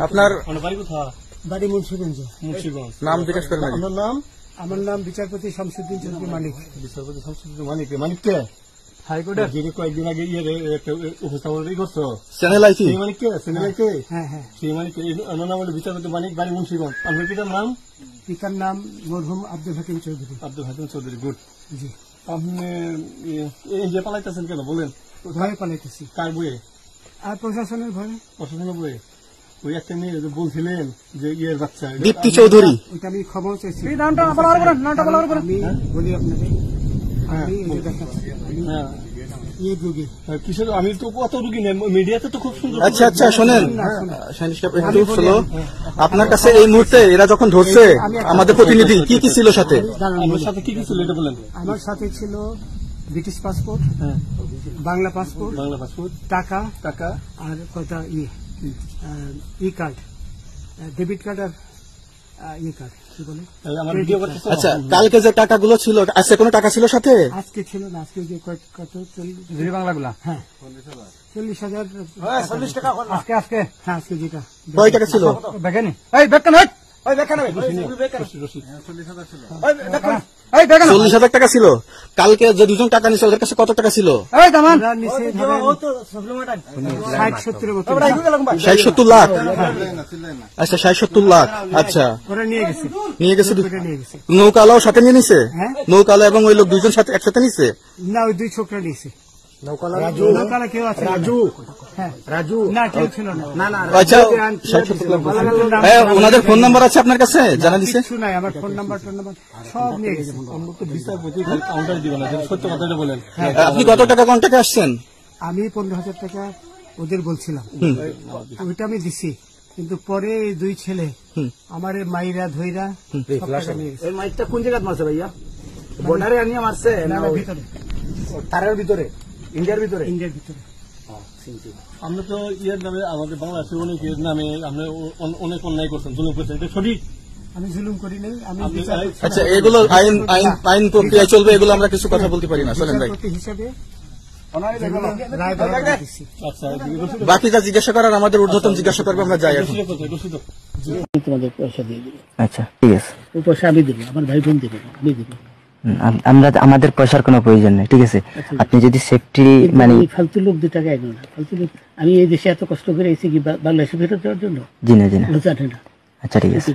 আপনার বাড়ি মুন্সিগঞ্জ। নাম জিজ্ঞেস করেন। আমার নাম বিচারপতি শামসুদ্দিন চৌধুরী মানিক। বিচারপতি শামসুদ্দিন মানিক। মানিককে হাইকোর্টের যে কয়েকদিন আগে উপস্থাপন করছো চ্যানেল আইছি মানিককে চ্যানেলাইতে। হ্যাঁ হ্যাঁ, সেই মানিককে আমার নাম হলো বিচারপতি মানিক, বাড়ি মুন্সিগঞ্জ। আপনার পিতার নাম? পিতার নাম মরহুম আব্দুল হাকিম চৌধুরী। আব্দুল হাকিম চৌধুরী। গুড। জি। আপনি এই যে পালাইতেছেন কেন বলেন? ভয়ে পালাইতেছি। কার বইয়ে? আর প্রশাসনের ভয়ে। প্রশাসনের বইয়ে? ওই একটা মেয়ে বলছিলেন যে ইয়ের বাচ্চা দীপ্তি চৌধুরী। ওইটা আমি খবর চাইছি। আমি বলি আপনাকে, কিসের? আমি তো কত রুগী নেই মিডিয়াতে তো খুব সুন্দর। আচ্ছা আচ্ছা শোনেন, আপনার কাছে এই মুহূর্তে এরা যখন ধরছে আমাদের প্রতিনিধি কি কি ছিল সাথে? আমার সাথে কি কি ছিল এটা বলেন। আমার সাথে ছিল ব্রিটিশ পাসপোর্ট, বাংলা পাসপোর্ট, টাকা আর কয়টা ই কার্ড, ডেবিট কার্ড আর ই কার্ড কি বলে। আচ্ছা, কালকে যে টাকাগুলো ছিল, আজকে কোনো টাকা ছিল সাথে? আজকে ছিল না, আজকে যে কত বাংলাগুলা। হ্যাঁ 40,000। 40 টাকা আজকে হ্যাঁ আজকে যেটা। কয় টাকা ছিল? দেখেনি 40,000 টাকা ছিল। কালকে যে দুজন টাকা নিছে ওদের কাছে কত টাকা ছিল? 60-70 লাখ। আচ্ছা 60-70 লাখ। আচ্ছা নিয়ে গেছে। নৌকালাও সাথে নিয়ে নিছে? নৌকালা এবং ওই লোক দুইজন সাথে একসাথে নিছে? না, ওই দুই ছোকরা নিছে। ওনাদের ফোন নাম্বার আছে আপনার কাছে? জানা দিচ্ছে? আমার ফোন নাম্বার সব নিয়ে গেছে। সত্য কথাটা বলেন। আপনি কত টাকা কন্টাক্টে আসছেন? আমি 15,000 টাকা ওদের বলছিলাম, ওইটা আমি দিছি। কিন্তু পরে এই দুই ছেলে আমার মাইরা ধইরা এই মাইকটা কোন জায়গায় মারছে ভাইয়া? বর্ডারে আনিয়ে মারছে না ভিতরে? তারের ভিতরে, ইন্ডিয়ার ভিতরে? ইন্ডিয়ার ভিতরে। আমরা তো ইয়ের নামে আমাদের বাংলাদেশের অনেকের নামে আমরা অনেক অন্যায় করছেন, জুলুম করছেন। এটা সঠিক? আমি জুলুম করি নাই। আমি আচ্ছা, এগুলো আইন প্রক্রিয়ায় চলবে, এগুলো আমরা কিছু কথা বলতে পারি না। চলেন ভাই, হিসাবে বাকি যা জিজ্ঞাসা করার আমাদের ঊর্ধ্বতন জিজ্ঞাসা করবো, আমরা যাই এখন। তোমাদের পয়সা দিয়ে দেবো। আচ্ছা ঠিক আছে, ওই পয়সা আমি দেবো, আমার ভাই বোন দেবে, আমি দেবো। আমাদের পয়সার কোনো প্রয়োজন নেই, ঠিক আছে? আপনি যদি সেফটি মানে ফালতু লোক 2 টাকা এগো না, ফালতু লোক। আমি এই দেশে এত কষ্ট করে এসেছি কি বাংলাদেশে ফেরত দেওয়ার জন্য? জি না। জানে না। আচ্ছা ঠিক আছে।